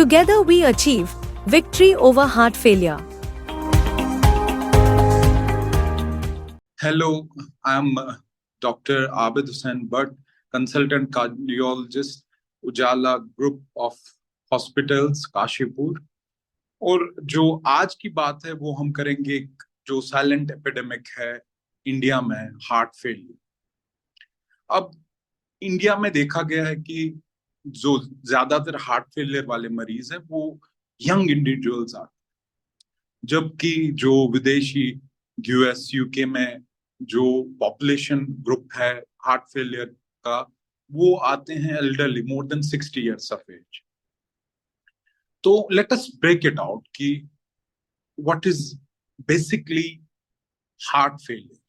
Together we achieve victory over heart failure. Hello, I'm Dr. Abid Hussain Bhatt, consultant cardiologist, Ujala group of hospitals Kashipur. और जो आज की बात है वो हम करेंगे जो साइलेंट एपिडेमिक है इंडिया में, हार्ट फेलियर। अब इंडिया में देखा गया है कि जो ज्यादातर हार्ट फेलियर वाले मरीज हैं वो यंग इंडिविजुअल्स आते हैं, जबकि जो विदेशी यूएस यूके में जो पॉपुलेशन ग्रुप है हार्ट फेलियर का वो आते हैं elderly, more than 60 years of age. तो let us break it out कि what is basically heart failure.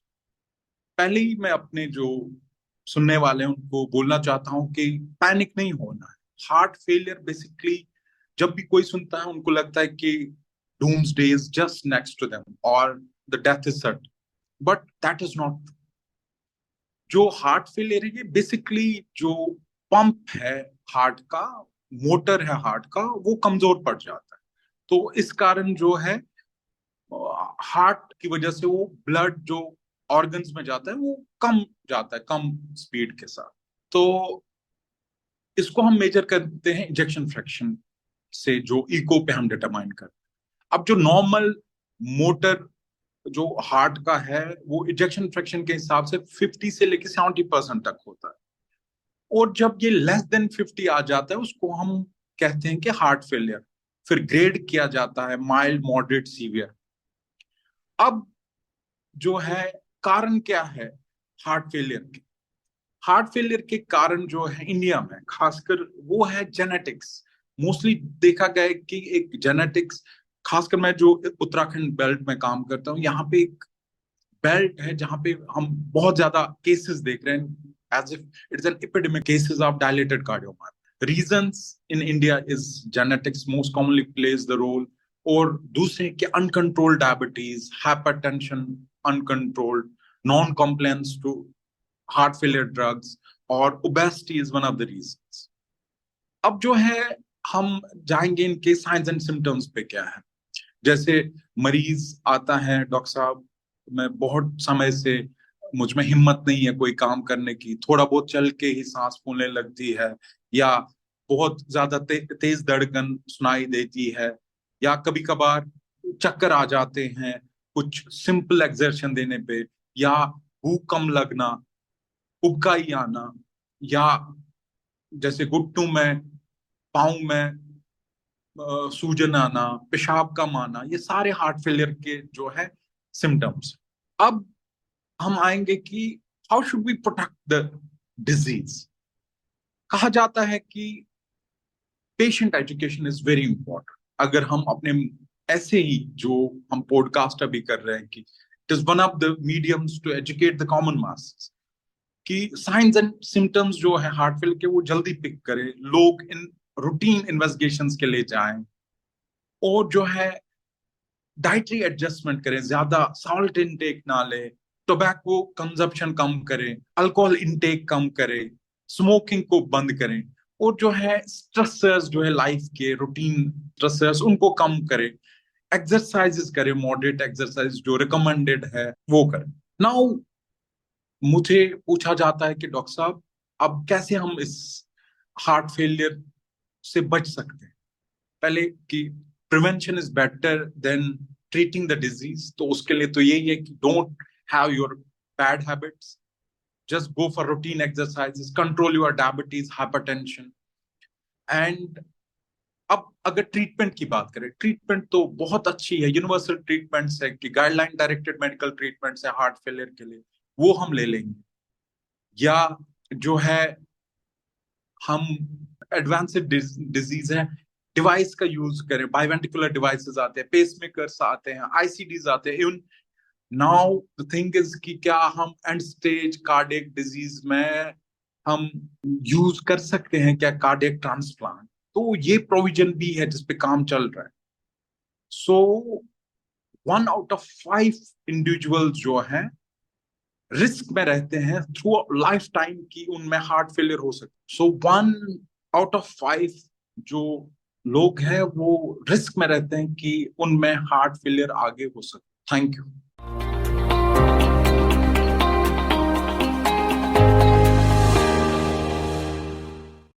पहले ही मैं अपने जो सुनने वाले हैं उनको बोलना चाहता हूं कि पैनिक नहीं होना है। हार्ट फेलियर बेसिकली जब भी कोई सुनता है उनको लगता है कि doomsday is just next to them or the death is certain, but that is not true. जो हार्ट फेलियर है ये बेसिकली जो पंप है हार्ट का, मोटर है हार्ट का, वो कमजोर पड़ जाता है। तो इस कारण जो है हार्ट की वजह से वो ब्लड जो ऑर्गन्स में जाता है वो कम जाता है, कम स्पीड के साथ। तो इसको हम मेजर करते हैं इंजेक्शन फ्रैक्शन से, जो इको पे हम डिटरमाइन करते हैं। अब जो नॉर्मल मोटर जो हार्ट का है वो इंजेक्शन फ्रैक्शन के हिसाब से 50 से लेकर 70% तक होता है, और जब ये लेस देन 50 आ जाता है उसको हम कहते हैं कि हार्ट फेलियर। फिर ग्रेड किया जाता है माइल्ड, मॉडरेट, सीवियर। अब जो है कारण क्या है हार्ट फेलियर के? हार्ट फेलियर के कारण जो है इंडिया में खासकर वो है जेनेटिक्स। मोस्टली देखा गया है कि एक जेनेटिक्स, खासकर मैं जो उत्तराखंड बेल्ट में काम करता हूँ यहाँ पे एक बेल्ट है जहाँ पे हम बहुत ज्यादा केसेस देख रहे हैं, as if it's an epidemic, cases of dilated cardiomyopathy. Reasons in India is genetics most commonly plays the role, और दूसरे के uncontrolled diabetes, hypertension uncontrolled, non compliance to heart failure drugs, और obesity is one of the reasons. अब जो है हम जाएंगे इनके साइंस एंड सिम्टम्स पे क्या है। जैसे मरीज आता है, डॉक्टर साहब मैं बहुत समय से मुझ में हिम्मत नहीं है कोई काम करने की, थोड़ा बहुत चल के ही सांस फूलने लगती है, या बहुत ज्यादा तेज धड़कन सुनाई देती है, या कभी कभार चक्कर आ जाते हैं कुछ सिंपल एक्सर्शन देने पे, या भूख कम लगना, उबकाई आना, या जैसे घुटनों में, पाँव में सूजन आना, पेशाब कम आना, ये सारे हार्ट फेलियर के जो है सिम्टम्स। अब हम आएंगे कि how should we protect the disease. कहा जाता है कि patient education is very important. अगर हम अपने ऐसे ही जो हम पॉडकास्ट अभी कर रहे हैं कि it is one of the mediums to educate the common masses कि साइंस एंड सिम्टम्स जो है हार्ट फेलियर के वो जल्दी पिक करें, लोग इन रूटीन इन्वेस्टिगेशंस के लिए जाएं, और जो है डाइटरी एडजस्टमेंट करें, ज्यादा सॉल्ट इनटेक ना ले, टोबैको कंजप्शन कम करें, अल्कोहल इनटेक कम करें, स्मोकिंग को बंद करें, और जो है स्ट्रेसर्स जो है लाइफ के रूटीन स्ट्रेसर्स उनको कम करें, एक्सरसाइजेस करें, मॉडरेट एक्सरसाइज जो रिकमेंडेड है वो करें। नाउ मुझे पूछा जाता है कि डॉक्टर साहब अब कैसे हम इस हार्ट फेलियर से बच सकते हैं। पहले कि prevention is better than treating the disease, तो उसके लिए तो यही है कि don't have your bad habits, just go for routine exercises, control your diabetes, hypertension. And अब अगर ट्रीटमेंट की बात करें, ट्रीटमेंट तो बहुत अच्छी है, यूनिवर्सल ट्रीटमेंट्स है कि गाइडलाइन डायरेक्टेड मेडिकल ट्रीटमेंट्स है हार्ट फेलियर के लिए, वो हम ले लेंगे। या जो है हम एडवांस्ड डिजीज है, डिवाइस का यूज करें, बायोवेंटिकुलर डिवाइसेस आते हैं, पेसमेकर्स आते हैं, आईसीडीज आते हैं। Even now the thing is कि क्या हम एंड स्टेज कार्डियक डिजीज में हम यूज कर सकते हैं क्या कार्डियक ट्रांसप्लांट? तो ये प्रोविजन भी है जिसपे काम चल रहा है। सो 1 out of 5 इंडिविजुअल्स जो है रिस्क में रहते हैं थ्रू लाइफ टाइम की उनमें हार्ट फेलियर हो सकता है। सो 1 out of 5 जो लोग हैं वो रिस्क में रहते हैं कि उनमें हार्ट फेलियर आगे हो सकता। Thank you.